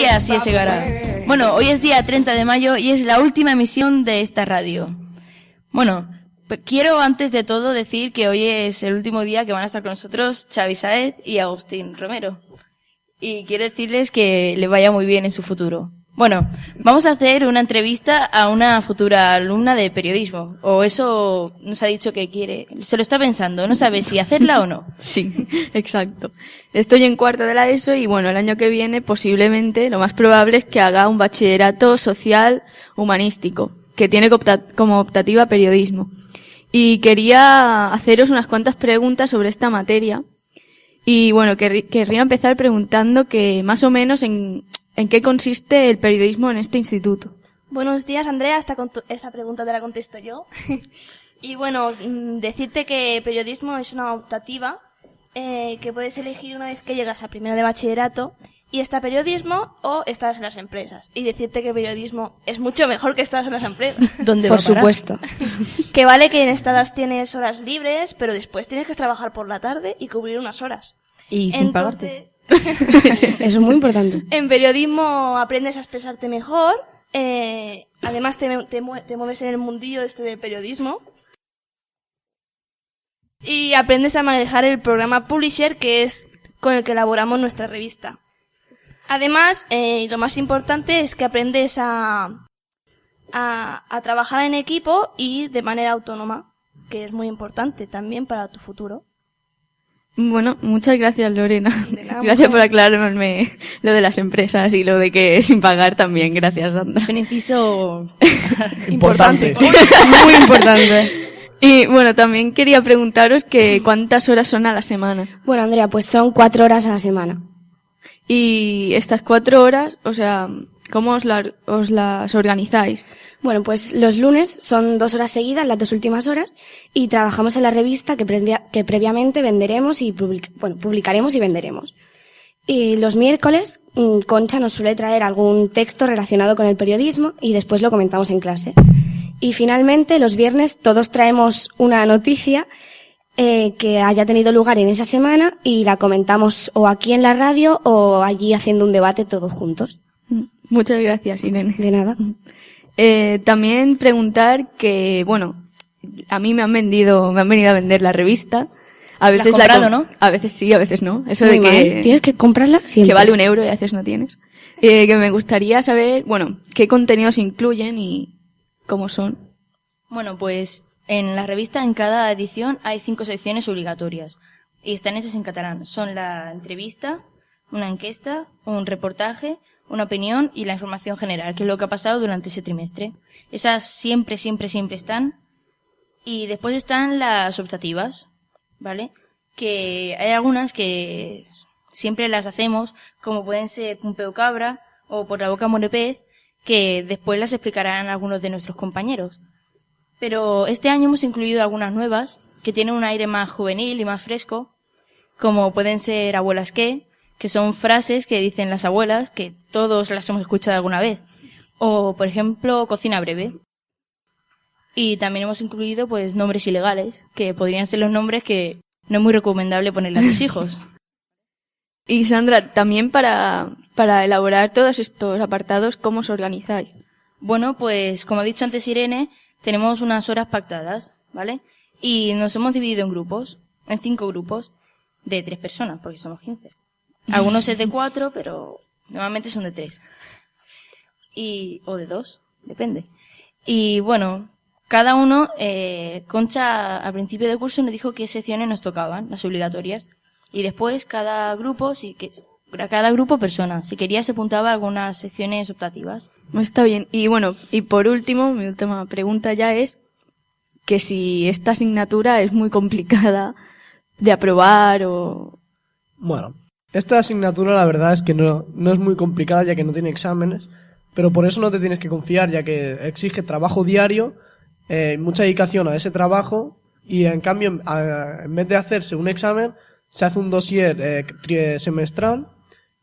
que así es llegará. Bueno, hoy es día 30 de mayo y es la última emisión de esta radio. Bueno, quiero antes de todo decir que hoy es el último día que van a estar con nosotros Xavi Sáez y Agustín Romero. Y quiero decirles que le vaya muy bien en su futuro. Bueno, vamos a hacer una entrevista a una futura alumna de periodismo. O eso nos ha dicho que quiere. Se lo está pensando, no sabe si hacerla o no. Sí, exacto. Estoy en cuarto de la ESO y bueno, el año que viene posiblemente, lo más probable es que haga un bachillerato social humanístico, que tiene como optativa periodismo. Y quería haceros unas cuantas preguntas sobre esta materia. Y bueno, querría empezar preguntando que más o menos en qué consiste el periodismo en este instituto. Buenos días, Andrea. Esta pregunta te la contesto yo. Y bueno, decirte que periodismo es una optativa que puedes elegir una vez que llegas a primero de bachillerato y está periodismo o estás en las empresas. Y decirte que periodismo es mucho mejor que estás en las empresas. ¿Dónde Por supuesto. Que vale que en estas tienes horas libres, pero después tienes que trabajar por la tarde y cubrir unas horas. Y sin pagarte. Eso es muy importante. En periodismo aprendes a expresarte mejor, además te mueves en el mundillo del periodismo y aprendes a manejar el programa Publisher, que es con el que elaboramos nuestra revista. Además, lo más importante es que aprendes a trabajar en equipo y de manera autónoma, que es muy importante también para tu futuro. Bueno, muchas gracias, Lorena. De nada, Gracias por aclararme lo de las empresas y lo de que sin pagar también. Gracias, Sandra. Es un inciso Importante. Muy importante. Y bueno, también quería preguntaros que cuántas horas son a la semana. Bueno, Andrea, pues son 4 horas a la semana. Y estas 4 horas, o sea, ¿cómo os las organizáis? Bueno, pues los lunes son 2 horas seguidas, las 2 últimas horas, y trabajamos en la revista que previamente venderemos y publicaremos y venderemos. Y los miércoles, Concha nos suele traer algún texto relacionado con el periodismo y después lo comentamos en clase. Y finalmente, los viernes todos traemos una noticia que haya tenido lugar en esa semana y la comentamos o aquí en la radio o allí haciendo un debate todos juntos. Muchas gracias, Irene. De nada. También preguntar que, bueno, a mí me han venido a vender la revista. A veces ¿La has comprado, no? A veces sí, a veces no. Eso Muy de que mal. Tienes que comprarla siempre. que vale €1 y a veces no tienes. Que me gustaría saber, bueno, qué contenidos incluyen y cómo son. Bueno, pues en la revista, en cada edición, hay 5 secciones obligatorias. Y están hechas en catalán. Son la entrevista, una encuesta, un reportaje, una opinión y la información general, que es lo que ha pasado durante ese trimestre. Esas siempre están. Y después están las optativas, ¿vale? Que hay algunas que siempre las hacemos, como pueden ser Pumpeu Cabra o Por la boca muere pez, que después las explicarán algunos de nuestros compañeros. Pero este año hemos incluido algunas nuevas, que tienen un aire más juvenil y más fresco, como pueden ser Abuelas que son frases que dicen las abuelas, que todos las hemos escuchado alguna vez. O, por ejemplo, Cocina breve. Y también hemos incluido, pues, nombres ilegales, que podrían ser los nombres que no es muy recomendable ponerle a tus hijos. Y Sandra, también para elaborar todos estos apartados, ¿cómo os organizáis? Bueno, pues, como ha dicho antes Irene, tenemos unas horas pactadas, ¿vale? Y nos hemos dividido en grupos, en 5 grupos, de 3 personas, porque somos 15. Algunos es de 4, pero normalmente son de 3. O de 2, depende. Y bueno, cada uno, Concha al principio del curso nos dijo qué secciones nos tocaban, las obligatorias. Y después cada grupo persona, si quería se apuntaba a algunas secciones optativas. Está bien. Y bueno, y por último, mi última pregunta ya es que si esta asignatura es muy complicada de aprobar o... Bueno, esta asignatura la verdad es que no es muy complicada ya que no tiene exámenes, pero por eso no te tienes que confiar ya que exige trabajo diario, mucha dedicación a ese trabajo y en cambio en vez de hacerse un examen se hace un dossier semestral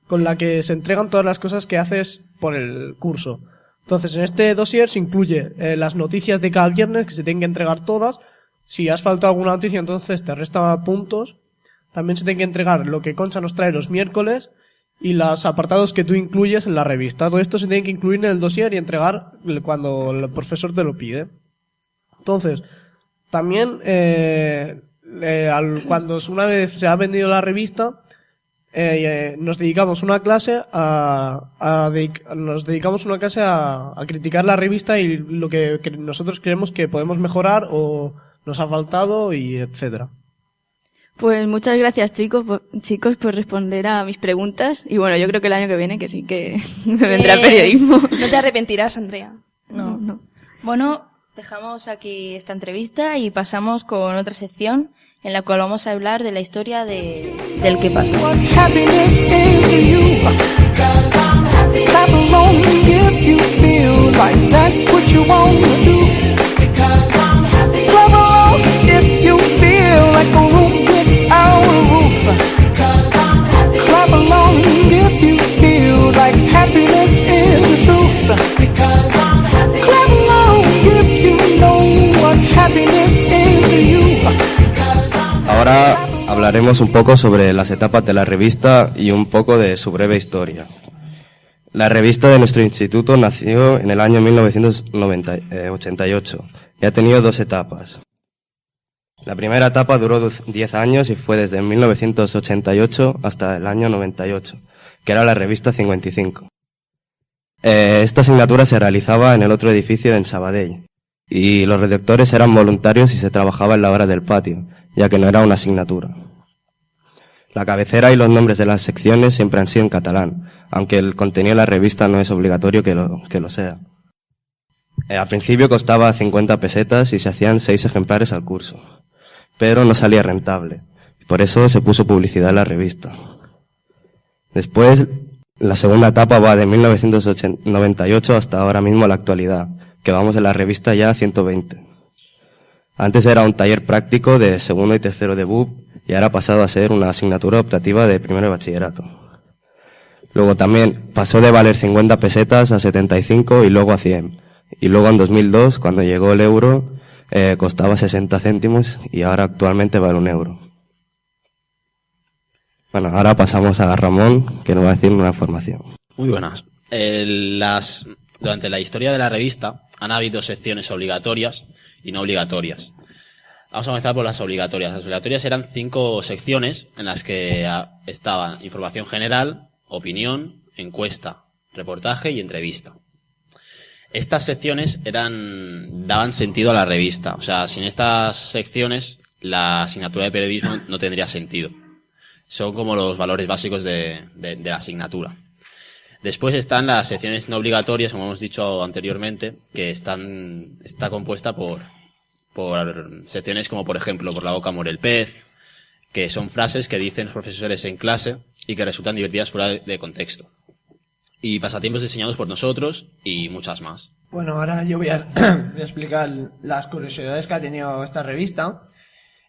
con la que se entregan todas las cosas que haces por el curso. Entonces en este dossier se incluye las noticias de cada viernes que se tienen que entregar todas. Si has faltado alguna noticia entonces te resta puntos. También se tiene que entregar lo que Concha nos trae los miércoles y los apartados que tú incluyes en la revista. Todo esto se tiene que incluir en el dossier y entregar cuando el profesor te lo pide. Entonces, también cuando una vez se ha vendido la revista, nos dedicamos una clase a criticar la revista y lo que nosotros creemos que podemos mejorar o nos ha faltado y etcétera. Pues muchas gracias chicos por responder a mis preguntas y bueno, yo creo que el año que viene que sí que me vendrá periodismo. No te arrepentirás, Andrea. No. Bueno, dejamos aquí esta entrevista y pasamos con otra sección en la cual vamos a hablar de la historia del qué pasa. Ahora hablaremos un poco sobre las etapas de la revista y un poco de su breve historia. La revista de nuestro instituto nació en el año 1988 y ha tenido 2 etapas. La primera etapa duró 10 años y fue desde 1988 hasta el año 98, que era la revista 55. Esta asignatura se realizaba en el otro edificio en Sabadell y los redactores eran voluntarios y se trabajaba en la hora del patio, ya que no era una asignatura. La cabecera y los nombres de las secciones siempre han sido en catalán, aunque el contenido de la revista no es obligatorio que lo sea. Al principio costaba 50 pesetas y se hacían 6 ejemplares al curso, pero no salía rentable, por eso se puso publicidad en la revista. Después, la segunda etapa va de 1998 hasta ahora mismo la actualidad, que vamos en la revista ya 120. Antes era un taller práctico de segundo y tercero de BUP y ahora ha pasado a ser una asignatura optativa de primero de bachillerato. Luego también pasó de valer 50 pesetas a 75 y luego a 100. Y luego en 2002, cuando llegó el euro, costaba 60 céntimos y ahora actualmente vale 1 euro. Bueno, ahora pasamos a Ramón, que nos va a decir una información. Muy buenas. Durante la historia de la revista han habido secciones obligatorias y no obligatorias. Vamos a comenzar por las obligatorias. Las obligatorias eran 5 secciones en las que estaban información general, opinión, encuesta, reportaje y entrevista. Estas secciones daban sentido a la revista. O sea, sin estas secciones la asignatura de periodismo no tendría sentido. Son como los valores básicos de la asignatura. Después están las secciones no obligatorias, como hemos dicho anteriormente, que está compuesta por secciones como, por ejemplo, por la boca muere el pez, que son frases que dicen los profesores en clase y que resultan divertidas fuera de contexto. Y pasatiempos diseñados por nosotros y muchas más. Bueno, ahora yo voy a explicar las curiosidades que ha tenido esta revista.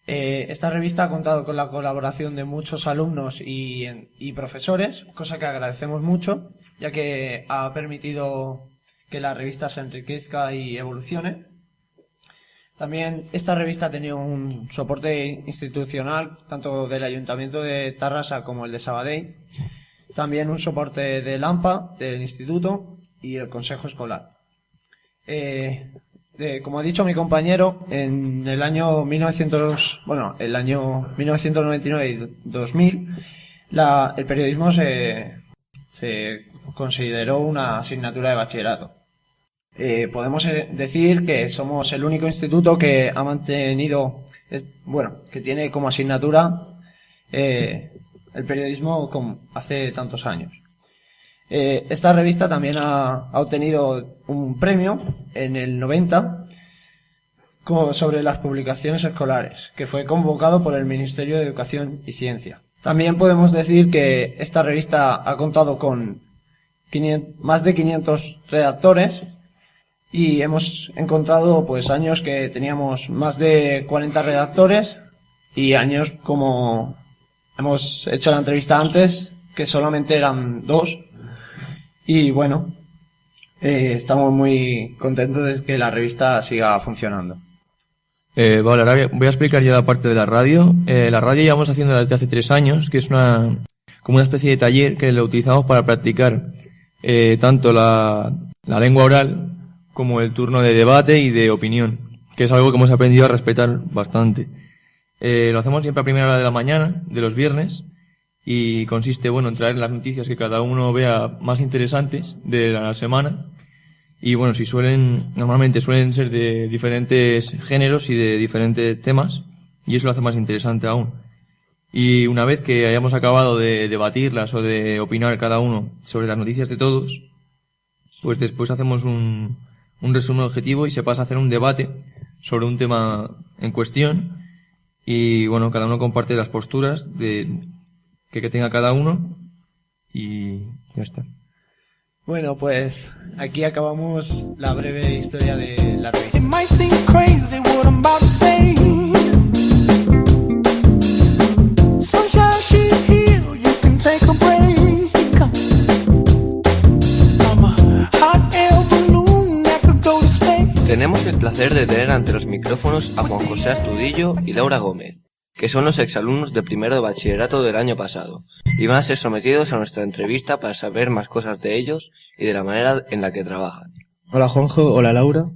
Esta revista ha contado con la colaboración de muchos alumnos y profesores, cosa que agradecemos mucho, ya que ha permitido que la revista se enriquezca y evolucione. También esta revista ha tenido un soporte institucional, tanto del Ayuntamiento de Tarrasa como el de Sabadell. También un soporte del AMPA, del Instituto y el Consejo Escolar. Como ha dicho mi compañero, en el año 1999 y 2000, el periodismo se consideró una asignatura de bachillerato. Podemos decir que somos el único instituto que ha mantenido, que tiene como asignatura el periodismo hace tantos años. Esta revista también ha obtenido un premio en el 90 sobre las publicaciones escolares, que fue convocado por el Ministerio de Educación y Ciencia. También podemos decir que esta revista ha contado con más de 500 redactores y hemos encontrado años que teníamos más de 40 redactores y años, como hemos hecho la entrevista antes, que solamente eran 2. Y bueno, estamos muy contentos de que la revista siga funcionando. Vale, ahora voy a explicar ya la parte de la radio. La radio llevamos haciendo desde hace 3 años, que es una como una especie de taller que lo utilizamos para practicar tanto la lengua oral como el turno de debate y de opinión, que es algo que hemos aprendido a respetar bastante. Lo hacemos siempre a primera hora de la mañana, de los viernes, y consiste, en traer las noticias que cada uno vea más interesantes de la semana. Y normalmente suelen ser de diferentes géneros y de diferentes temas, y eso lo hace más interesante aún. Y una vez que hayamos acabado de debatirlas o de opinar cada uno sobre las noticias de todos, pues después hacemos un resumen objetivo y se pasa a hacer un debate sobre un tema en cuestión. Y cada uno comparte las posturas que tenga cada uno y ya está. Bueno, pues aquí acabamos la breve historia de la revista. Tenemos el placer de tener ante los micrófonos a Juan José Astudillo y Laura Gómez, que son los exalumnos de primero de bachillerato del año pasado, y van a ser sometidos a nuestra entrevista para saber más cosas de ellos y de la manera en la que trabajan. Hola Juanjo, hola Laura.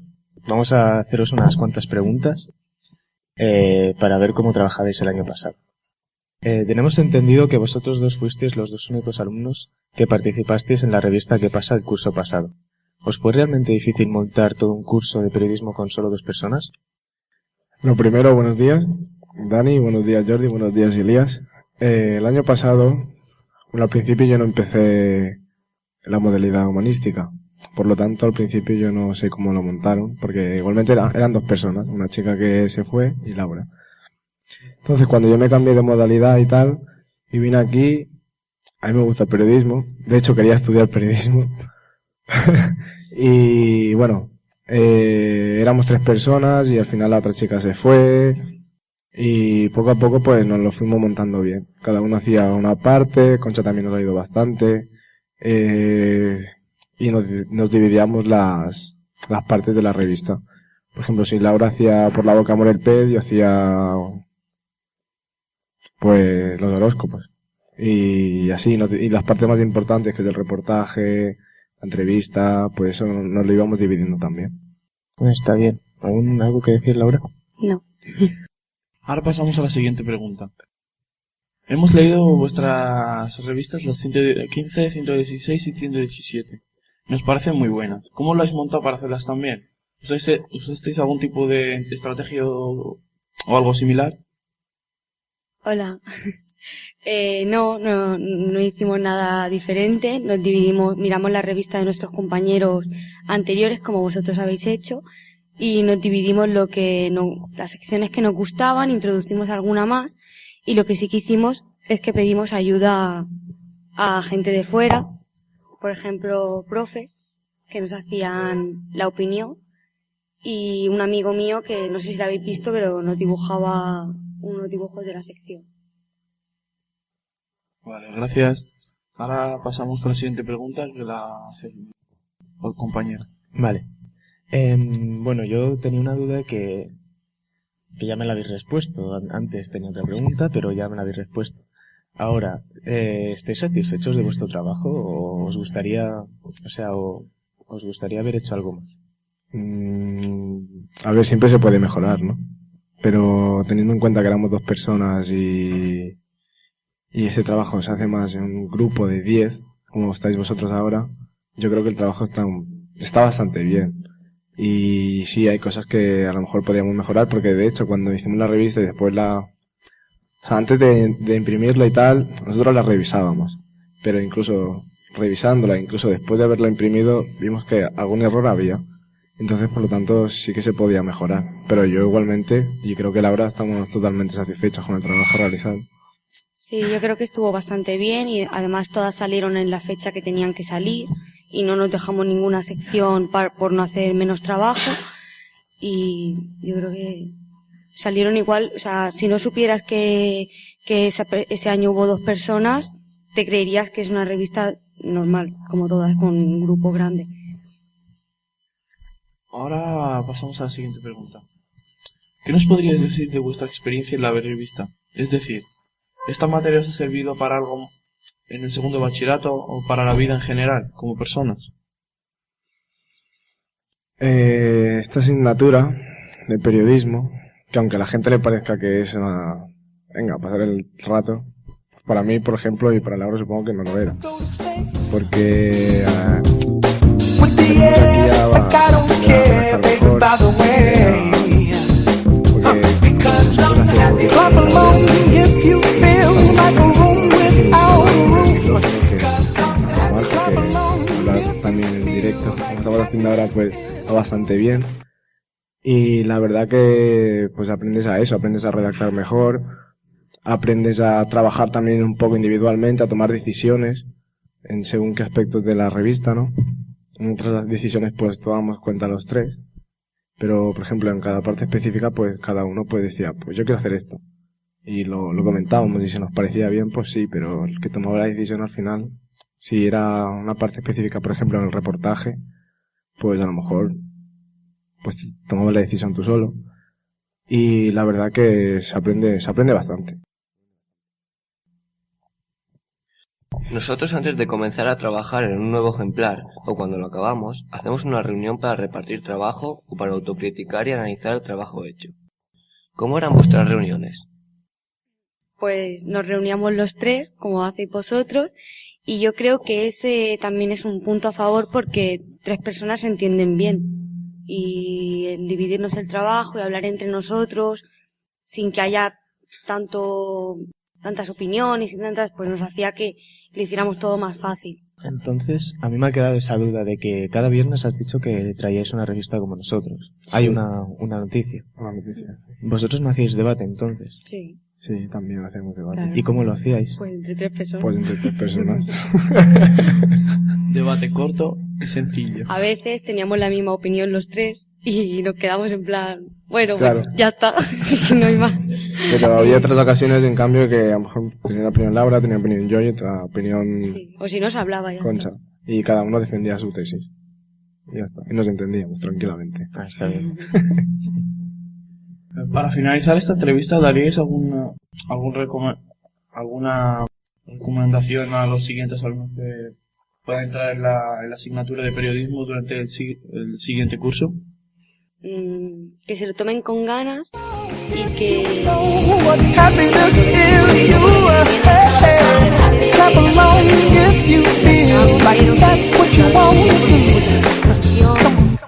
Vamos a haceros unas cuantas preguntas para ver cómo trabajabais el año pasado. Tenemos entendido que vosotros dos fuisteis los dos únicos alumnos que participasteis en la revista Que Pasa el curso pasado. ¿Os fue realmente difícil montar todo un curso de periodismo con solo 2 personas? Lo primero, buenos días, Dani, buenos días, Jordi, buenos días, Elías. El año pasado, al principio yo no empecé la modalidad humanística. Por lo tanto, al principio yo no sé cómo lo montaron, porque igualmente eran 2 personas, una chica que se fue y Laura. Entonces, cuando yo me cambié de modalidad y tal, y vine aquí, a mí me gusta el periodismo. De hecho, quería estudiar periodismo. Y éramos 3 personas y al final la otra chica se fue y poco a poco pues nos lo fuimos montando bien. Cada uno hacía una parte, Concha también nos ha ido bastante y nos dividíamos las partes de la revista. Por ejemplo, si Laura hacía Por la boca muere el pez, yo hacía pues los horóscopos y así, y las partes más importantes, que es el reportaje, la entrevista, pues eso nos lo íbamos dividiendo también. Está bien. ¿Algo que decir, Laura? No. Ahora pasamos a la siguiente pregunta. Hemos leído vuestras revistas, las 115, 116 y 117. Nos parecen muy buenas. ¿Cómo lo habéis montado para hacerlas tan bien? ¿Usasteis algún tipo de estrategia o algo similar? Hola. No hicimos nada diferente. Nos dividimos, miramos la revista de nuestros compañeros anteriores, como vosotros habéis hecho, y nos dividimos las secciones que nos gustaban, introducimos alguna más, y lo que sí que hicimos es que pedimos ayuda a gente de fuera, por ejemplo, profes, que nos hacían la opinión, y un amigo mío que no sé si lo habéis visto, pero nos dibujaba unos dibujos de la sección. Vale, gracias. Ahora pasamos con la siguiente pregunta, que la hace el compañero. Vale. Yo tenía una duda que ya me la habéis respuesto. Antes tenía otra pregunta, pero ya me la habéis respuesto. Ahora, ¿estáis satisfechos de vuestro trabajo o os gustaría haber hecho algo más? A ver, siempre se puede mejorar, ¿no? Pero teniendo en cuenta que éramos 2 personas y ese trabajo se hace más en un grupo de 10, como estáis vosotros ahora, yo creo que el trabajo está bastante bien. Y sí, hay cosas que a lo mejor podríamos mejorar, porque de hecho cuando hicimos la revista y después antes de imprimirla y tal, nosotros la revisábamos. Pero incluso revisándola, incluso después de haberla imprimido, vimos que algún error había. Entonces, por lo tanto, sí que se podía mejorar. Pero yo igualmente, y creo que Laura, estamos totalmente satisfechos con el trabajo realizado. Sí, yo creo que estuvo bastante bien y además todas salieron en la fecha que tenían que salir y no nos dejamos ninguna sección por no hacer menos trabajo y yo creo que salieron igual. O sea, si no supieras que ese año hubo 2 personas, te creerías que es una revista normal, como todas, con un grupo grande. Ahora pasamos a la siguiente pregunta. ¿Qué nos podríais decir de vuestra experiencia en la revista? Es decir, ¿esta materia os ha servido para algo en el segundo bachillerato o para la vida en general, como personas? Esta asignatura de periodismo, que aunque a la gente le parezca que es pasar el rato, para mí, por ejemplo, y para Laura supongo que no lo era. Porque también en directo, como estamos haciendo ahora, pues va bastante bien. Y la verdad que pues aprendes a eso, aprendes a redactar mejor, aprendes a trabajar también un poco individualmente, a tomar decisiones en según qué aspectos de la revista, ¿no? En otras decisiones pues tomamos cuenta los tres, pero por ejemplo en cada parte específica pues cada uno pues decía, pues yo quiero hacer esto. Y lo comentábamos y si nos parecía bien pues sí, pero el que tomaba la decisión al final, si era una parte específica, por ejemplo en el reportaje, pues a lo mejor pues tomabas la decisión tú solo. Y la verdad que se aprende bastante. Nosotros antes de comenzar a trabajar en un nuevo ejemplar, o cuando lo acabamos, hacemos una reunión para repartir trabajo o para autocriticar y analizar el trabajo hecho. ¿Cómo eran vuestras reuniones? Pues nos reuníamos los tres, como hacéis vosotros, y yo creo que ese también es un punto a favor porque 3 personas se entienden bien. Y el dividirnos el trabajo y hablar entre nosotros sin que haya tantas opiniones y tantas, pues nos hacía que lo hiciéramos todo más fácil. Entonces, a mí me ha quedado esa duda de que cada viernes has dicho que traíais una revista como nosotros. Sí. Hay una noticia. Una noticia. ¿Vosotros no hacíais debate entonces? Sí. Sí, también hacemos debate. Claro. ¿Y cómo lo hacíais? Pues entre 3 personas. Pues entre 3 personas. Debate corto y sencillo. A veces teníamos la misma opinión los 3 y nos quedamos en plan, bueno, claro. Ya está, no hay más. Pero había otras ocasiones, en cambio, que a lo mejor tenía una opinión Laura, tenía una opinión yo y otra opinión sí. O si no se hablaba ya. Concha. Y cada uno defendía su tesis. Y ya está. Y nos entendíamos tranquilamente. Está bien. Para finalizar esta entrevista, ¿daríais alguna recomendación a los siguientes alumnos que puedan entrar en la asignatura de periodismo durante el siguiente curso? Que se lo tomen con ganas y que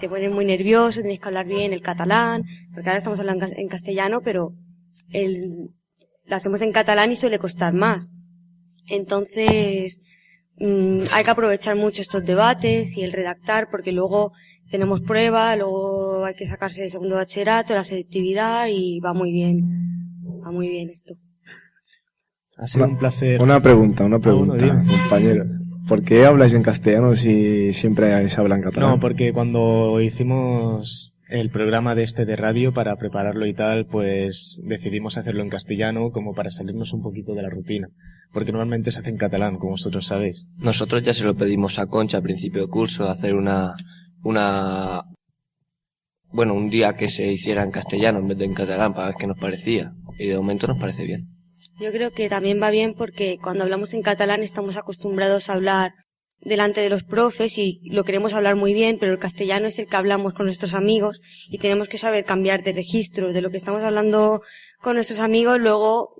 te pones muy nervioso, tienes que hablar bien el catalán, porque ahora estamos hablando en castellano, pero lo hacemos en catalán y suele costar más. Entonces, hay que aprovechar mucho estos debates y el redactar, porque luego tenemos prueba, luego hay que sacarse el segundo bachillerato, la selectividad y va muy bien esto. Ha sido un placer. Una pregunta, compañero. ¿Por qué habláis en castellano si siempre se habla en catalán? No, porque cuando hicimos el programa de radio para prepararlo y tal, pues decidimos hacerlo en castellano como para salirnos un poquito de la rutina. Porque normalmente se hace en catalán, como vosotros sabéis. Nosotros ya se lo pedimos a Concha a principio de curso, hacer un día que se hiciera en castellano en vez de en catalán para ver qué nos parecía. Y de momento nos parece bien. Yo creo que también va bien porque cuando hablamos en catalán estamos acostumbrados a hablar delante de los profes y lo queremos hablar muy bien, pero el castellano es el que hablamos con nuestros amigos y tenemos que saber cambiar de registro de lo que estamos hablando con nuestros amigos, luego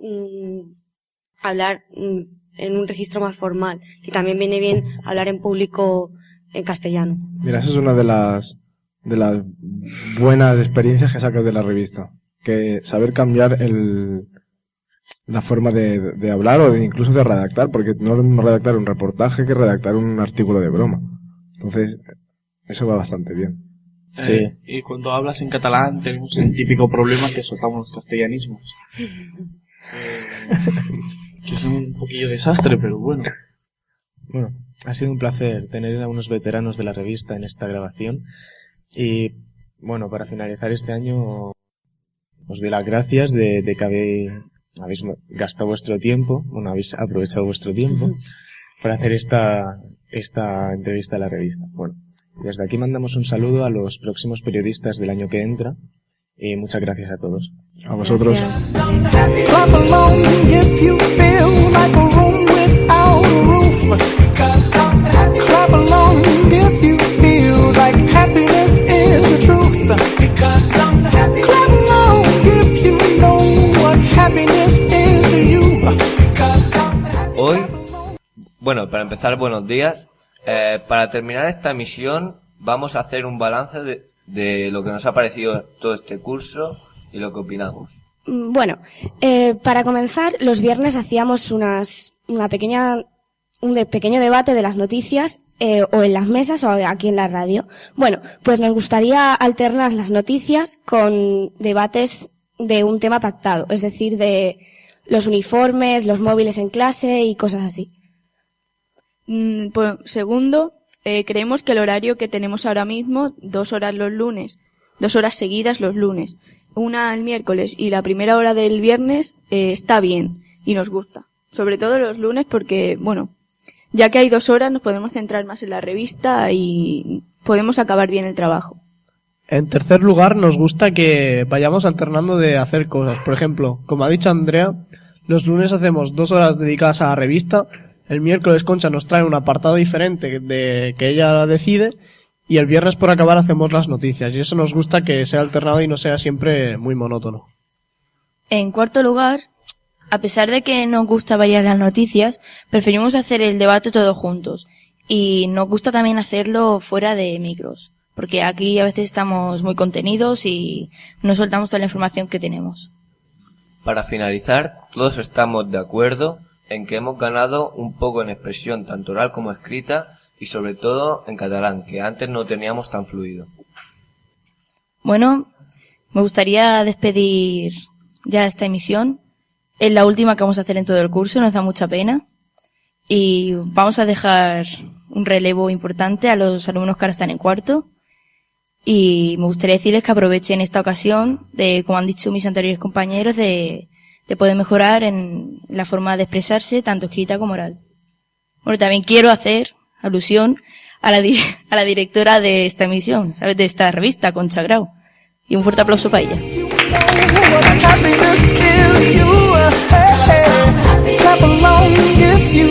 hablar en un registro más formal. Y también viene bien hablar en público en castellano. Mira, esa es una de las buenas experiencias que sacas de la revista. Que saber cambiar la forma de hablar o incluso de redactar, porque no es lo mismo redactar un reportaje que redactar un artículo de broma. Entonces, eso va bastante bien. Sí. Y cuando hablas en catalán tenemos el típico problema que soltamos los castellanismos. Que es un poquillo desastre, pero bueno. Bueno, ha sido un placer tener a unos veteranos de la revista en esta grabación. Y bueno, para finalizar este año os doy las gracias de que habéis gastado vuestro tiempo, habéis aprovechado vuestro tiempo para hacer esta entrevista a la revista. Bueno, desde aquí mandamos un saludo a los próximos periodistas del año que entra y muchas gracias a todos. A vosotros. Gracias. Because I'm happy. Clap along if you feel like happiness is the truth. Because I'm happy. Clap along if you know what happiness is to you. Because I'm happy. Hoy, bueno, para empezar, buenos días. Para terminar esta emisión vamos a hacer un balance de lo que nos ha parecido todo este curso y lo que opinamos. Bueno, para comenzar, los viernes hacíamos un pequeño debate de las noticias o en las mesas o aquí en la radio. Bueno, pues nos gustaría alternar las noticias con debates de un tema pactado, es decir, de los uniformes, los móviles en clase y cosas así. Segundo, creemos que el horario que tenemos ahora mismo, 2 horas los lunes, 2 horas seguidas los lunes, una el miércoles y la primera hora del viernes, está bien y nos gusta. Sobre todo los lunes porque, bueno, ya que hay 2 horas nos podemos centrar más en la revista y podemos acabar bien el trabajo. En tercer lugar, nos gusta que vayamos alternando de hacer cosas. Por ejemplo, como ha dicho Andrea, los lunes hacemos 2 horas dedicadas a la revista, el miércoles Concha nos trae un apartado diferente de que ella decide y el viernes por acabar hacemos las noticias y eso nos gusta que sea alternado y no sea siempre muy monótono. En cuarto lugar, a pesar de que nos gusta variar las noticias, preferimos hacer el debate todos juntos y nos gusta también hacerlo fuera de micros, porque aquí a veces estamos muy contenidos y no soltamos toda la información que tenemos. Para finalizar, todos estamos de acuerdo en que hemos ganado un poco en expresión tanto oral como escrita y sobre todo en catalán, que antes no teníamos tan fluido. Bueno, me gustaría despedir ya esta emisión. Es la última que vamos a hacer en todo el curso, nos da mucha pena. Y vamos a dejar un relevo importante a los alumnos que ahora están en cuarto. Y me gustaría decirles que aprovechen esta ocasión de, como han dicho mis anteriores compañeros, de poder mejorar en la forma de expresarse, tanto escrita como oral. Bueno, también quiero hacer alusión a la directora de esta emisión, ¿sabes? De esta revista, Concha Grau. Y un fuerte aplauso para ella. Clap along if you